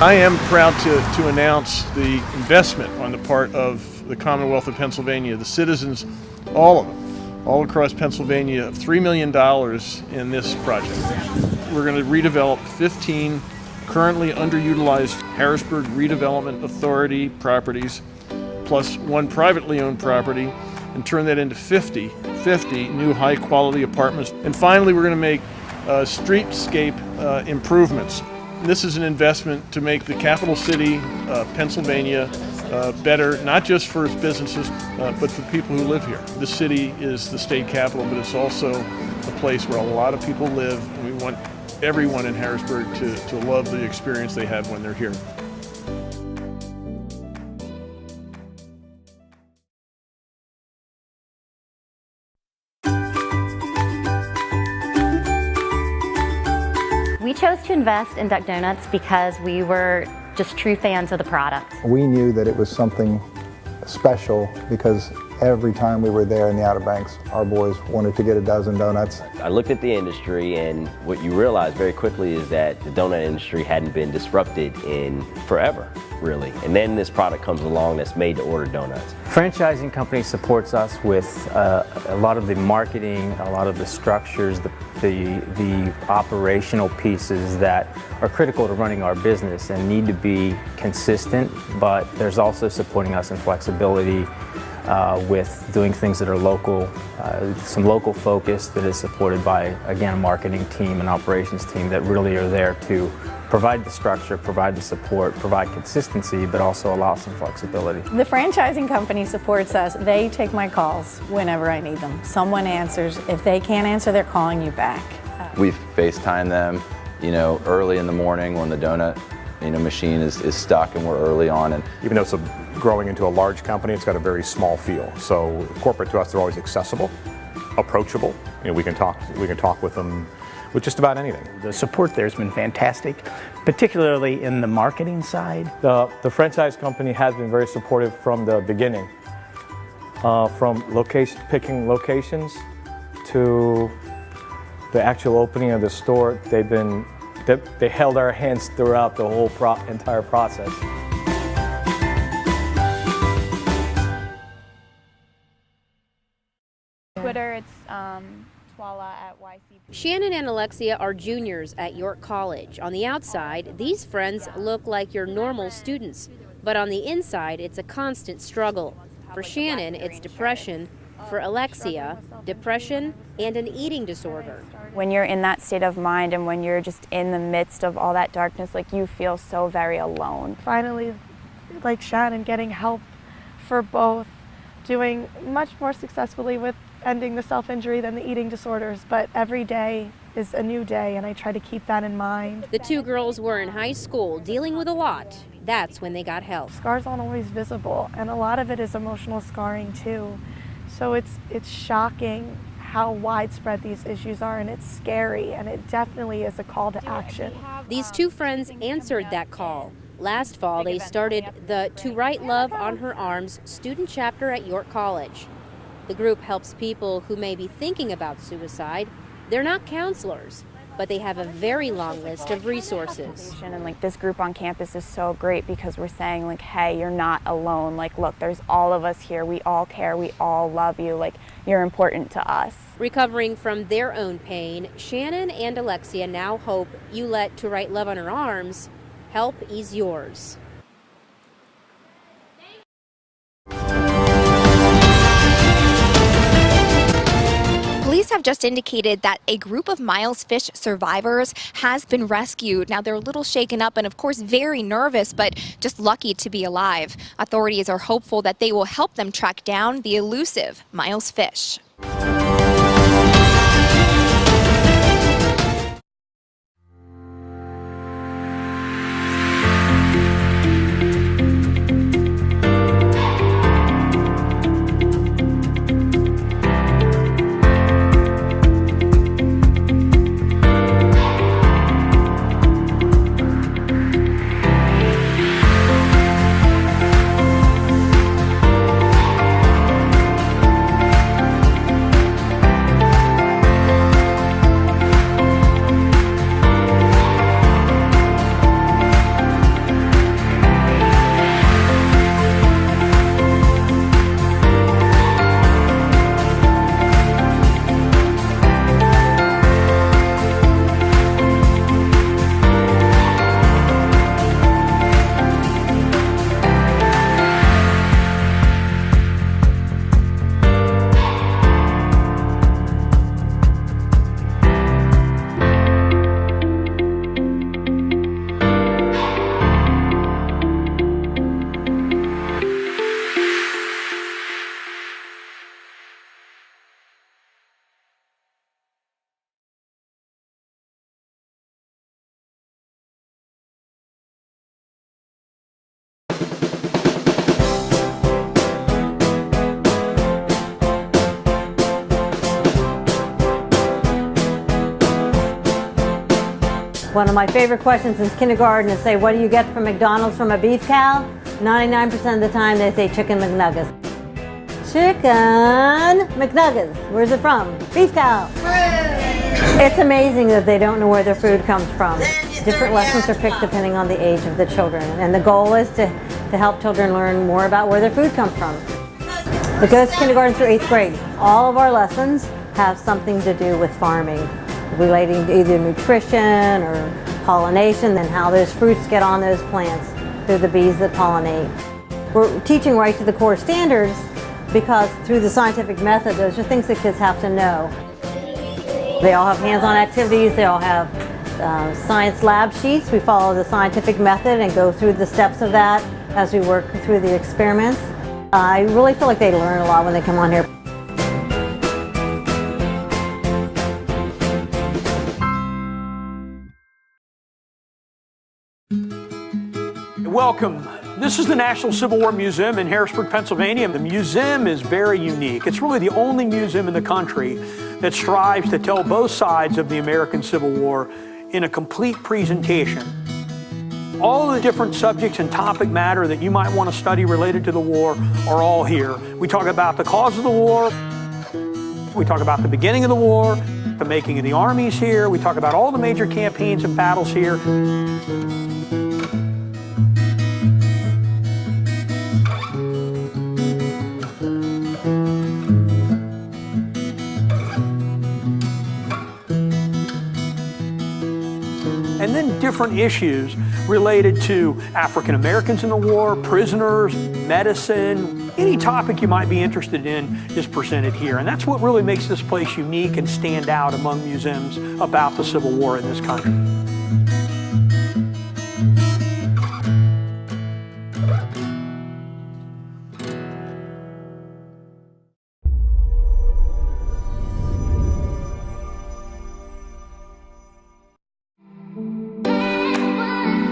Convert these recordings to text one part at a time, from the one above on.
I am proud to announce the investment on the part of the Commonwealth of Pennsylvania, the citizens, all of them, all across Pennsylvania, of $3 million in this project. We're going to redevelop 15 currently underutilized Harrisburg Redevelopment Authority properties, plus one privately owned property, and turn that into 50 new high-quality apartments. And finally, we're going to make streetscape improvements. This is an investment to make the capital city, Pennsylvania, better, not just for its businesses, but for people who live here. This city is the state capital, but it's also a place where a lot of people live, and we want everyone in Harrisburg to love the experience they have when they're here. We chose to invest in Duck Donuts because we were just true fans of the product. We knew that it was something special because every time we were there in the Outer Banks, our boys wanted to get a dozen donuts. I looked at the industry, and what you realize very quickly is that the donut industry hadn't been disrupted in forever, really. And then this product comes along that's made to order donuts. Franchising company supports us with a lot of the marketing, a lot of the structures, the operational pieces that are critical to running our business and need to be consistent, but there's also supporting us in flexibility with doing things that are local, some local focus that is supported by, again, a marketing team and operations team that really are there to provide the structure, provide the support, provide consistency, but also allow some flexibility. The franchising company supports us. They take my calls whenever I need them. Someone answers. If they can't answer, they're calling you back. We've FaceTimed them, early in the morning when the donut, machine is stuck and we're early on. And even though it's growing into a large company, it's got a very small feel. So corporate to us, they're always accessible, approachable. We can talk with them with just about anything. The support there has been fantastic, particularly in the marketing side. The franchise company has been very supportive from the beginning, from picking locations to the actual opening of the store. They held our hands throughout the whole entire process. Twitter, it's Twala at YCP. Shannon and Alexia are juniors at York College. On the outside, these friends look like your normal students, but on the inside, it's a constant struggle. For Shannon, it's depression. For Alexia, depression and an eating disorder. When you're in that state of mind and when you're just in the midst of all that darkness, you feel so very alone. Finally, like Shannon, getting help for both, doing much more successfully with ending the self-injury than the eating disorders, but every day is a new day, and I try to keep that in mind. The two girls were in high school dealing with a lot. That's when they got help. Scars aren't always visible, and a lot of it is emotional scarring too. So it's shocking how widespread these issues are, and it's scary, and it definitely is a call to action. These two friends answered that call. Last fall, they started the To Write Love on Her Arms student chapter at York College. The group helps people who may be thinking about suicide. They're not counselors, but they have a very long list of resources. And this group on campus is so great because we're saying hey, you're not alone. Look, there's all of us here. We all care. We all love you. You're important to us. Recovering from their own pain, Shannon and Alexia now hope you let To Write Love on Her Arms help ease yours. Police have just indicated that a group of Miles Fish survivors has been rescued. Now, they're a little shaken up and, of course, very nervous, but just lucky to be alive. Authorities are hopeful that they will help them track down the elusive Miles Fish. One of my favorite questions in kindergarten is say, what do you get from McDonald's from a beef cow? 99% of the time they say chicken McNuggets. Chicken McNuggets. Where's it from? Beef cow. It's amazing that they don't know where their food comes from. Different lessons are picked depending on the age of the children, and the goal is to help children learn more about where their food comes from. It goes kindergarten through 8th grade. All of our lessons have something to do with farming, relating to either nutrition or pollination and how those fruits get on those plants through the bees that pollinate. We're teaching right to the core standards because through the scientific method, those are things that kids have to know. They all have hands-on activities, they all have science lab sheets. We follow the scientific method and go through the steps of that as we work through the experiments. I really feel like they learn a lot when they come on here. Welcome. This is the National Civil War Museum in Harrisburg, Pennsylvania. The museum is very unique. It's really the only museum in the country that strives to tell both sides of the American Civil War in a complete presentation. All of the different subjects and topic matter that you might want to study related to the war are all here. We talk about the cause of the war. We talk about the beginning of the war, the making of the armies here. We talk about all the major campaigns and battles here. And then different issues related to African Americans in the war, prisoners, medicine, any topic you might be interested in is presented here. And that's what really makes this place unique and stand out among museums about the Civil War in this country.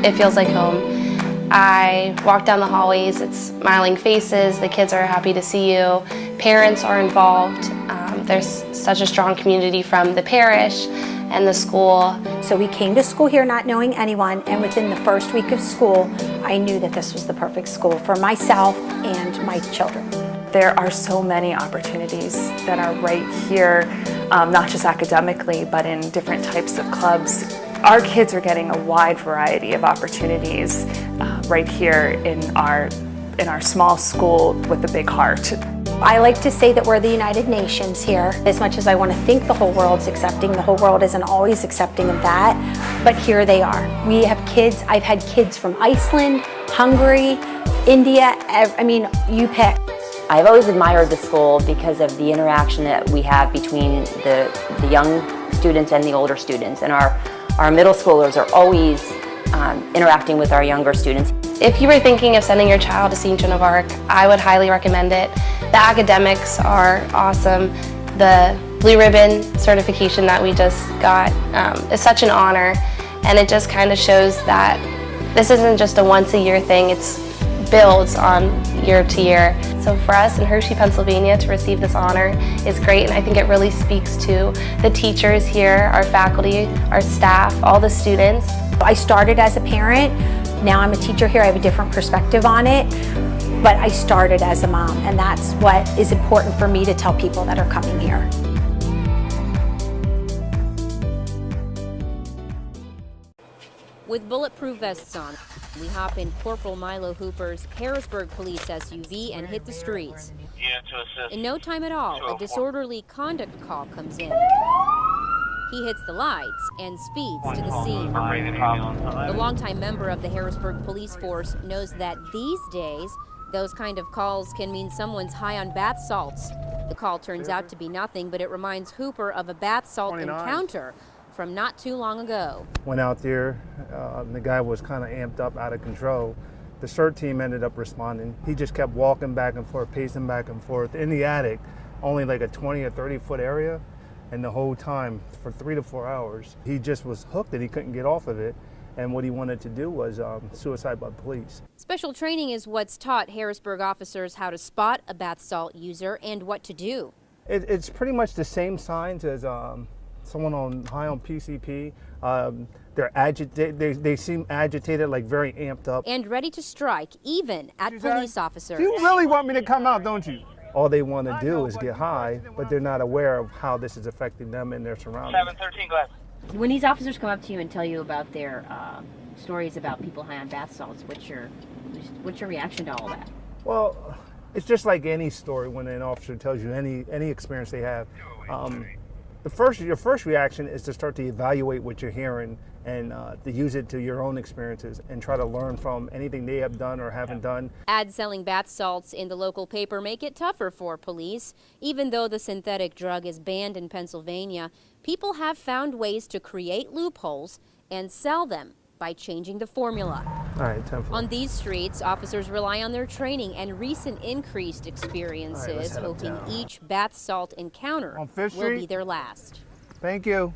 It feels like home. I walk down the hallways, it's smiling faces, the kids are happy to see you, parents are involved. There's such a strong community from the parish and the school. So we came to school here not knowing anyone, and within the first week of school, I knew that this was the perfect school for myself and my children. There are so many opportunities that are right here, not just academically, but in different types of clubs. Our kids are getting a wide variety of opportunities right here in our small school with a big heart. I like to say that we're the United Nations here. As much as I want to think the whole world's accepting, the whole world isn't always accepting of that, but here they are. We have kids, I've had kids from Iceland, Hungary, India, I mean, you pick. I've always admired the school because of the interaction that we have between the young students and the older students, and our middle schoolers are always interacting with our younger students. If you were thinking of sending your child to St. Joan of Arc, I would highly recommend it. The academics are awesome. The Blue Ribbon certification that we just got is such an honor, and it just kind of shows that this isn't just a once-a-year thing, it's builds on year to year. So for us in Hershey, Pennsylvania to receive this honor is great, and I think it really speaks to the teachers here, our faculty, our staff, all the students. I started as a parent, now I'm a teacher here, I have a different perspective on it, but I started as a mom, and that's what is important for me to tell people that are coming here. With bulletproof vests on, we hop in Corporal Milo Hooper's Harrisburg Police SUV and hit the streets. In no time at all, a disorderly conduct call comes in. He hits the lights and speeds to the scene. The longtime member of the Harrisburg Police Force knows that these days, those kind of calls can mean someone's high on bath salts. The call turns out to be nothing, but it reminds Hooper of a bath salt encounter from not too long ago. Went out there, the guy was kind of amped up, out of control. The CERT team ended up responding. He just kept walking back and forth, pacing back and forth in the attic, only like a 20 or 30 foot area. And the whole time, for 3 to 4 hours, he just was hooked and he couldn't get off of it. And what he wanted to do was suicide by police. Special training is what's taught Harrisburg officers how to spot a bath salt user and what to do. It's pretty much the same signs as someone high on PCP. They're agitated. They seem agitated, like very amped up. And ready to strike, even at police officers. You really want me to come out, don't you? All they want to do is get high, but they're not aware of how this is affecting them and their surroundings. 713 glass. When these officers come up to you and tell you about their stories about people high on bath salts, what's your reaction to all that? Well, it's just like any story when an officer tells you any experience they have. Your first reaction is to start to evaluate what you're hearing and to use it to your own experiences and try to learn from anything they have done or haven't done. Ads selling bath salts in the local paper make it tougher for police. Even though the synthetic drug is banned in Pennsylvania, people have found ways to create loopholes and sell them by changing the formula. All right, 10-4. On these streets, officers rely on their training and recent increased experiences, hoping each bath salt encounter will be their last. Thank you.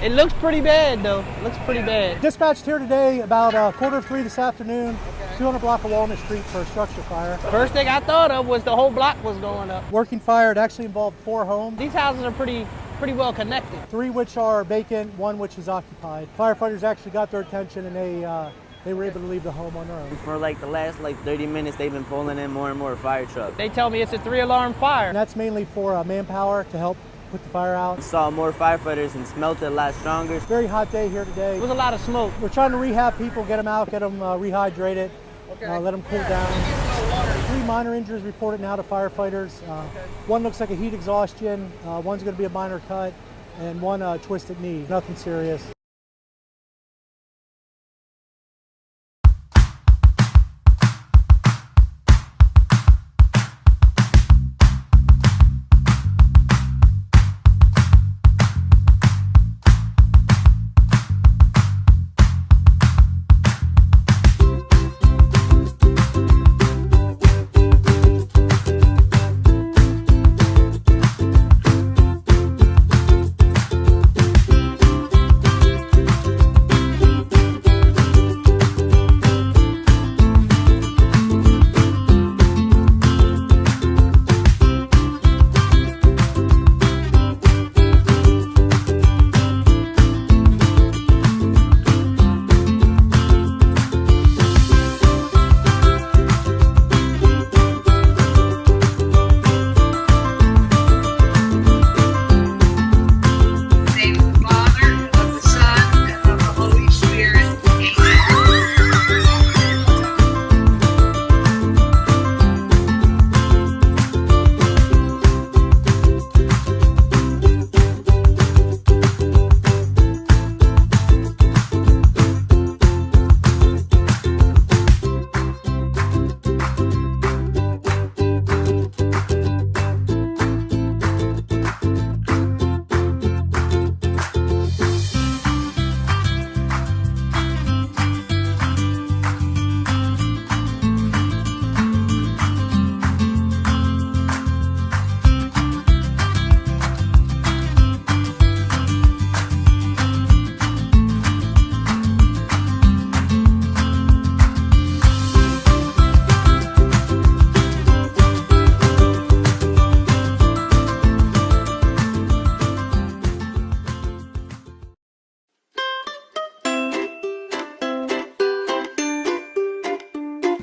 It looks pretty bad, though. It looks pretty bad. Dispatched here today about 2:45 this afternoon, 200 block of Walnut Street for a structure fire. First thing I thought of was the whole block was going up. Working fire, it actually involved 4 homes. These houses are pretty well connected. 3 which are vacant, 1 which is occupied. Firefighters actually got their attention and they were able to leave the home on their own. For like the last 30 minutes, they've been pulling in more and more fire trucks. They tell me it's a 3-alarm fire. And that's mainly for manpower to help put the fire out. Saw more firefighters and smelled it a lot stronger. It's a very hot day here today. There was a lot of smoke. We're trying to rehab people, get them out, get them rehydrated, let them cool down. 3 minor injuries reported now to firefighters. 1 looks like a heat exhaustion, 1's going to be a minor cut, and 1 twisted knee. Nothing serious.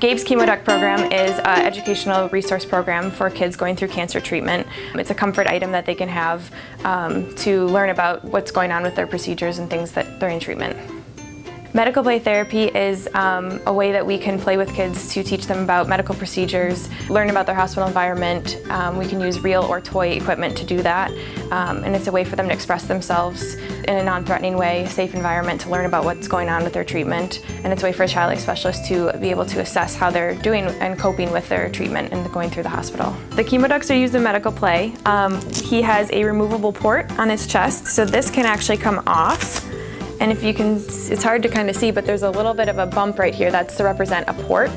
GABE's ChemoDoc program is an educational resource program for kids going through cancer treatment. It's a comfort item that they can have to learn about what's going on with their procedures and things that they're in treatment. Medical play therapy is a way that we can play with kids to teach them about medical procedures, learn about their hospital environment. We can use real or toy equipment to do that. And it's a way for them to express themselves in a non-threatening way, a safe environment to learn about what's going on with their treatment. And it's a way for a child life specialist to be able to assess how they're doing and coping with their treatment and going through the hospital. The chemoducts are used in medical play. He has a removable port on his chest, so this can actually come off. And if you can, it's hard to kind of see, but there's a little bit of a bump right here. That's to represent a port.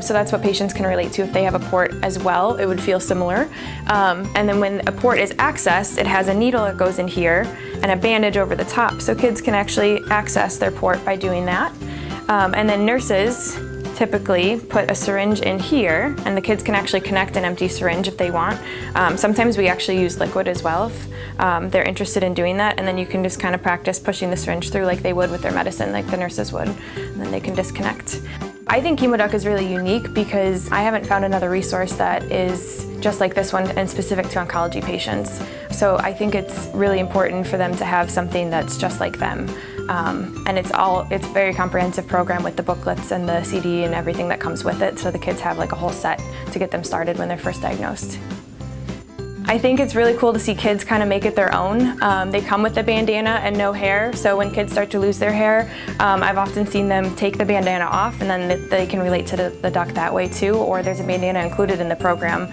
So that's what patients can relate to. If they have a port as well, it would feel similar. And then when a port is accessed, it has a needle that goes in here and a bandage over the top. So kids can actually access their port by doing that. And then nurses typically put a syringe in here, and the kids can actually connect an empty syringe if they want. Sometimes we actually use liquid as well if they're interested in doing that, and then you can just kind of practice pushing the syringe through like they would with their medicine, like the nurses would, and then they can disconnect. I think ChemoDoc is really unique because I haven't found another resource that is just like this one and specific to oncology patients. So I think it's really important for them to have something that's just like them. And it's a very comprehensive program with the booklets and the CD and everything that comes with it, so the kids have like a whole set to get them started when they're first diagnosed. I think it's really cool to see kids kind of make it their own. They come with the bandana and no hair, so when kids start to lose their hair, I've often seen them take the bandana off and then they can relate to the duck that way too, or there's a bandana included in the program,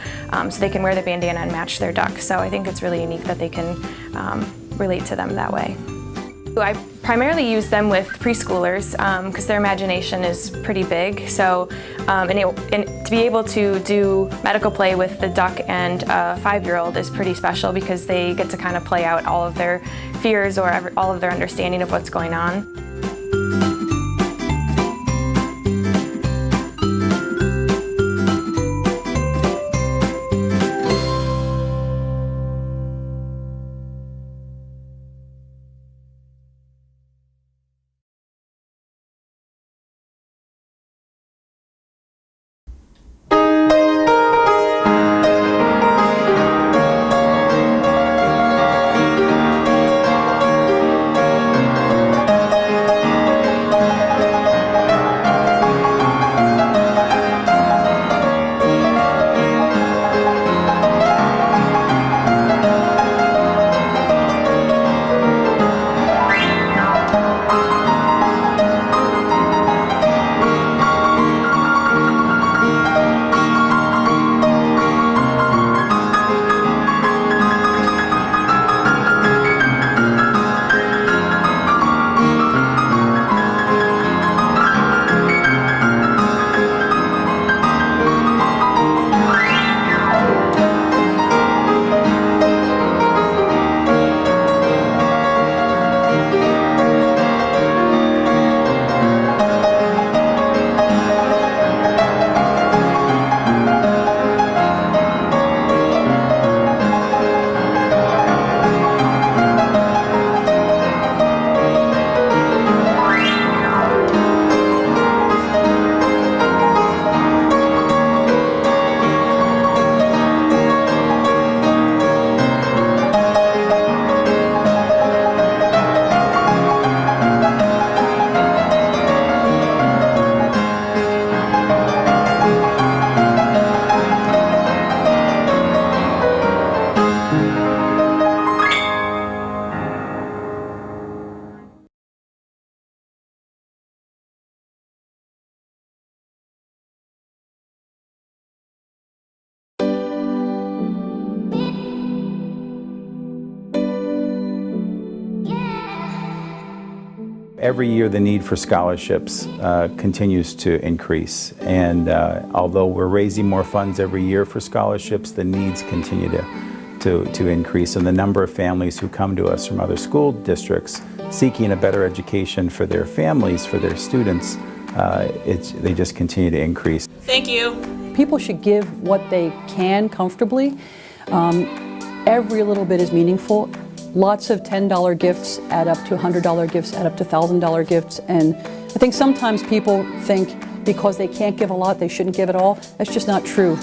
so they can wear the bandana and match their duck. So I think it's really unique that they can relate to them that way. I primarily use them with preschoolers because their imagination is pretty big. So, and to be able to do medical play with the duck and a 5-year-old is pretty special because they get to kind of play out all of their fears or all of their understanding of what's going on. Every year the need for scholarships continues to increase, and although we're raising more funds every year for scholarships, the needs continue to increase, and the number of families who come to us from other school districts seeking a better education for their families, for their students, they just continue to increase. Thank you. People should give what they can comfortably. Every little bit is meaningful. Lots of $10 gifts add up to $100 gifts, add up to $1,000 gifts. And I think sometimes people think because they can't give a lot, they shouldn't give it all. That's just not true.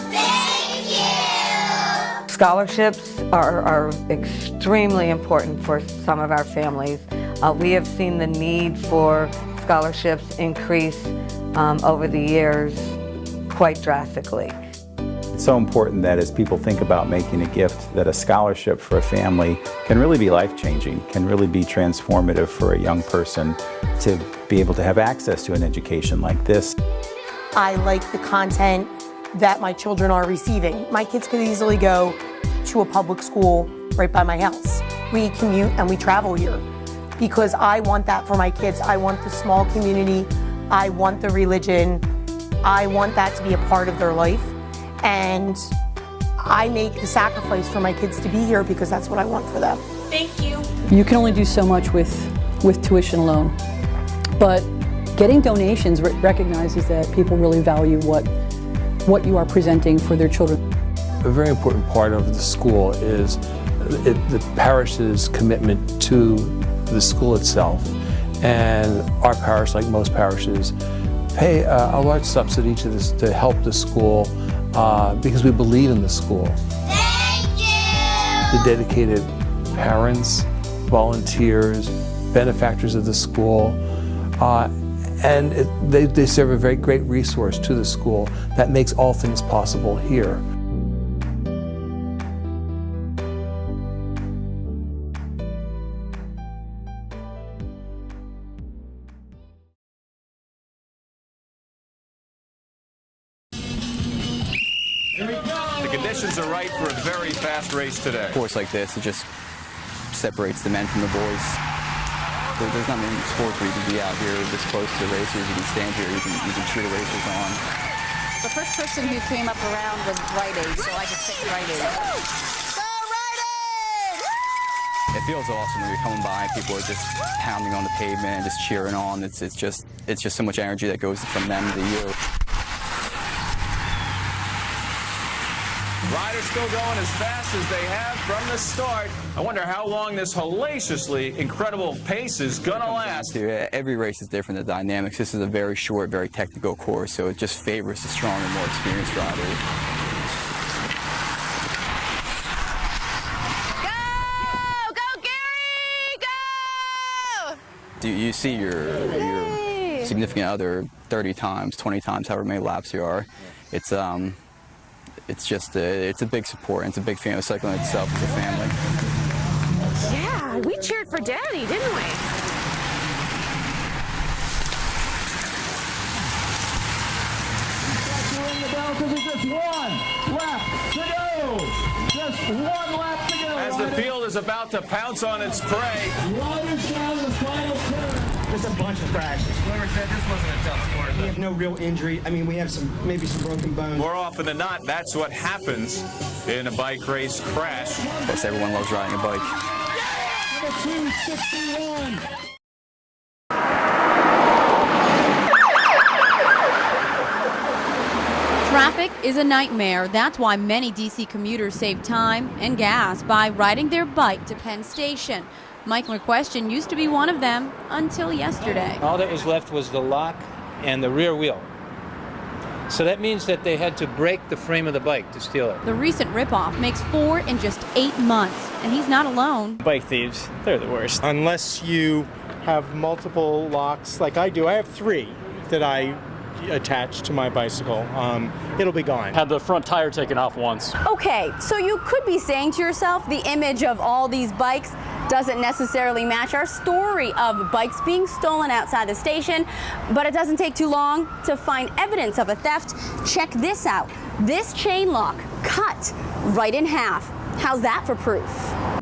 Scholarships are extremely important for some of our families. We have seen the need for scholarships increase over the years quite drastically. It's so important that as people think about making a gift, that a scholarship for a family can really be life-changing, can really be transformative for a young person to be able to have access to an education like this. I like the content that my children are receiving. My kids could easily go to a public school right by my house. We commute and we travel here because I want that for my kids. I want the small community. I want the religion. I want that to be a part of their life. And I make the sacrifice for my kids to be here because that's what I want for them. Thank you. You can only do so much with tuition alone. But getting donations recognizes that people really value what you are presenting for their children. A very important part of the school is the parish's commitment to the school itself. And our parish, like most parishes, pay a large subsidy to help the school because we believe in the school. Thank you! The dedicated parents, volunteers, benefactors of the school, and they serve a very great resource to the school that makes all things possible here. The conditions are right for a very fast race today. A course like this, it just separates the men from the boys. There's not many sports where you can be out here this close to racers. You can stand here, you can cheer the racers on. The first person who came up around was Rite Aid, so I just picked Rite Aid. It feels awesome when you're coming by and people are just pounding on the pavement and just cheering on. It's just so much energy that goes from them to you. Riders still going as fast as they have from the start. I wonder how long this hellaciously incredible pace is gonna last. Every race is different, the dynamics. This is a very short, very technical course, so it just favors the stronger, more experienced riders. You see your significant other 30 times, 20 times, however many laps you are. It's a big support, and it's a big family. Cycling itself is a family. Yeah, we cheered for Daddy, didn't we? Just one lap to go. Just one lap to go. As the field is about to pounce on its prey. Riders down the final turn. Just a bunch of crashes. Whoever said this wasn't a tough sport. We have no real injury. I mean, we have maybe some broken bones. More often than not, that's what happens in a bike race crash. Plus, everyone loves riding a bike. Number 261. Traffic is a nightmare. That's why many DC commuters save time and gas by riding their bike to Penn Station. Mike McCracken used to be one of them until yesterday. All that was left was the lock and the rear wheel. So that means that they had to break the frame of the bike to steal it. The recent ripoff makes 4 in just 8 months, and he's not alone. Bike thieves, they're the worst. Unless you have multiple locks, like I do. I have 3 that I attached to my bicycle. It'll be gone. Had the front tire taken off once. Okay, so you could be saying to yourself, the image of all these bikes doesn't necessarily match our story of bikes being stolen outside the station, but it doesn't take too long to find evidence of a theft. Check this out. This chain lock cut right in half. How's that for proof?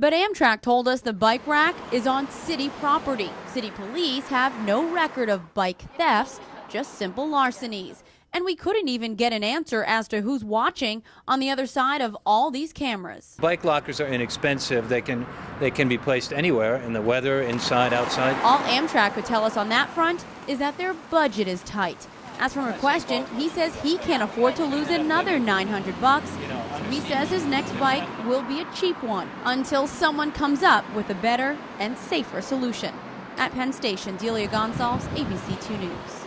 But Amtrak told us the bike rack is on city property. City police have no record of bike thefts, just simple larcenies. And we couldn't even get an answer as to who's watching on the other side of all these cameras. Bike lockers are inexpensive. They can be placed anywhere in the weather, inside, outside. All Amtrak could tell us on that front is that their budget is tight. As for McCracken, he says he can't afford to lose another $900. He says his next bike will be a cheap one until someone comes up with a better and safer solution. At Penn Station, Delia Gonsalves, ABC 2 News.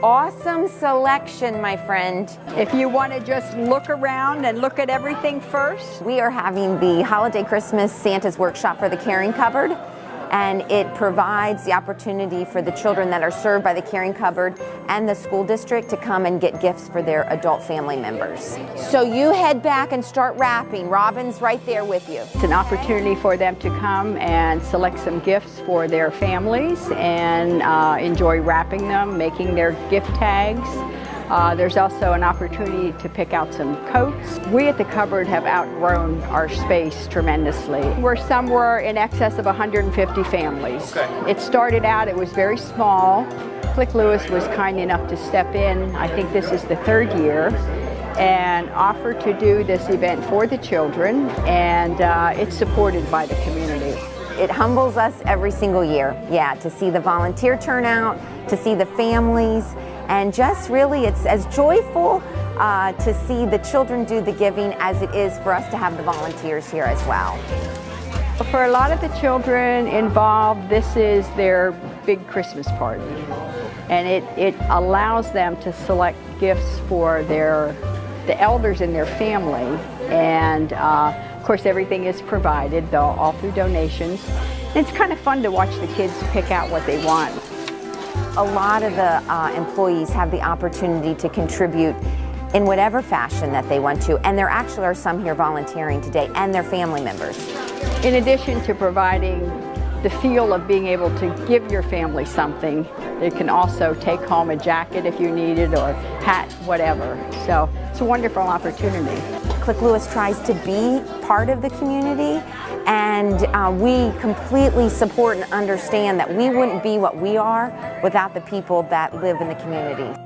awesome selection, my friend. If you want to just look around and look at everything first. We are having the Holiday Christmas Santa's Workshop for the Caring Cupboard, and it provides the opportunity for the children that are served by the Caring Cupboard and the school district to come and get gifts for their adult family members. So you head back and start wrapping. Robin's right there with you. It's an opportunity for them to come and select some gifts for their families and enjoy wrapping them, making their gift tags. There's also an opportunity to pick out some coats. We at the cupboard have outgrown our space tremendously. We're somewhere in excess of 150 families. Okay. It started out, it was very small. Click Lewis was kind enough to step in, I think this is the 3rd year, and offer to do this event for the children, and it's supported by the community. It humbles us every single year, yeah, to see the volunteer turnout, to see the families, and just really it's as joyful to see the children do the giving as it is for us to have the volunteers here as well. For a lot of the children involved, this is their big Christmas party, and it allows them to select gifts for the elders in their family, and of course everything is provided, all through donations. And it's kind of fun to watch the kids pick out what they want. A lot of the employees have the opportunity to contribute in whatever fashion that they want to, and there actually are some here volunteering today, and their family members. In addition to providing the feel of being able to give your family something, you can also take home a jacket if you need it, or hat, whatever. So it's a wonderful opportunity. Click Lewis tries to be part of the community, and we completely support and understand that we wouldn't be what we are without the people that live in the community.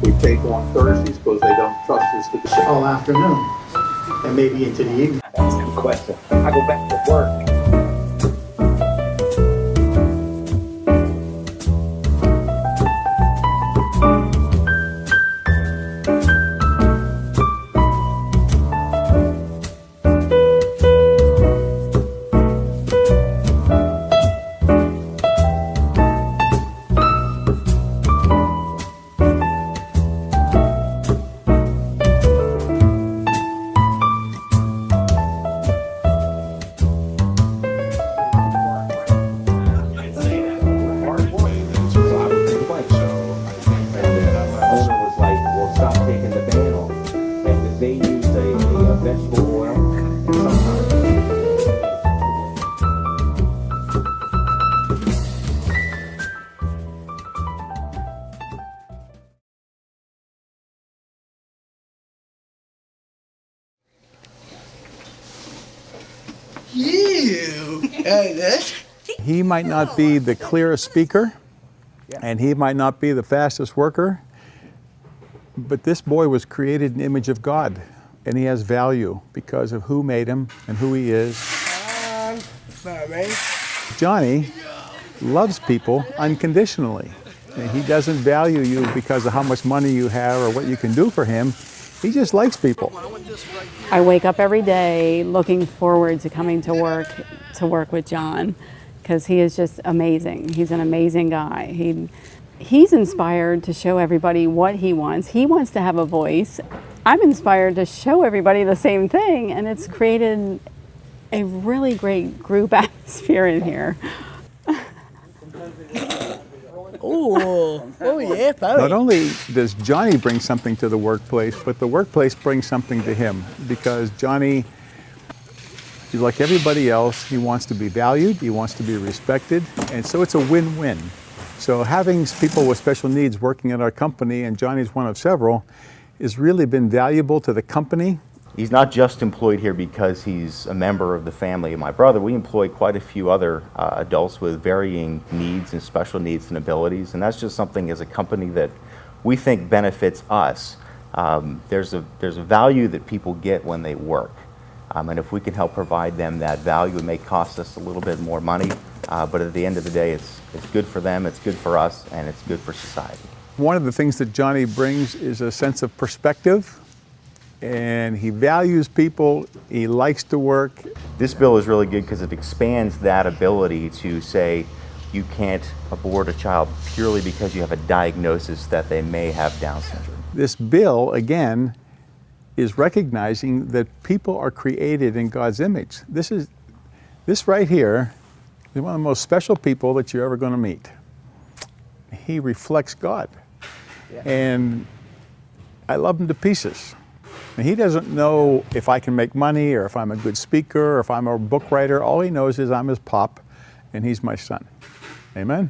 We take on Thursdays because they don't trust us to do all afternoon and maybe into the evening. That's a good question. I go back to work. He might not be the clearest speaker, and he might not be the fastest worker, but this boy was created in the image of God, and he has value because of who made him and who he is. Johnny loves people unconditionally, and he doesn't value you because of how much money you have or what you can do for him. He just likes people. I wake up every day looking forward to coming to work with John, because he is just amazing. He's an amazing guy. He's inspired to show everybody what he wants. He wants to have a voice. I'm inspired to show everybody the same thing, and it's created a really great group atmosphere in here. Oh yeah, Barry. Not only does Johnny bring something to the workplace, but the workplace brings something to him, because Johnny, he's like everybody else. He wants to be valued, he wants to be respected, and so it's a win-win. So having people with special needs working at our company, and Johnny's one of several, has really been valuable to the company. He's not just employed here because he's a member of the family of my brother. We employ quite a few other adults with varying needs and special needs and abilities, and that's just something as a company that we think benefits us, there's a value that people get when they work. And if we can help provide them that value, it may cost us a little bit more money, but at the end of the day, it's good for them, it's good for us, and it's good for society. One of the things that Johnny brings is a sense of perspective, and he values people, he likes to work. This bill is really good because it expands that ability to say you can't abort a child purely because you have a diagnosis that they may have Down syndrome. This bill, again, is recognizing that people are created in God's image. This right here is one of the most special people that you're ever going to meet. He reflects God. Yeah. And I love him to pieces. And he doesn't know if I can make money or if I'm a good speaker or if I'm a book writer. All he knows is I'm his pop and he's my son. Amen?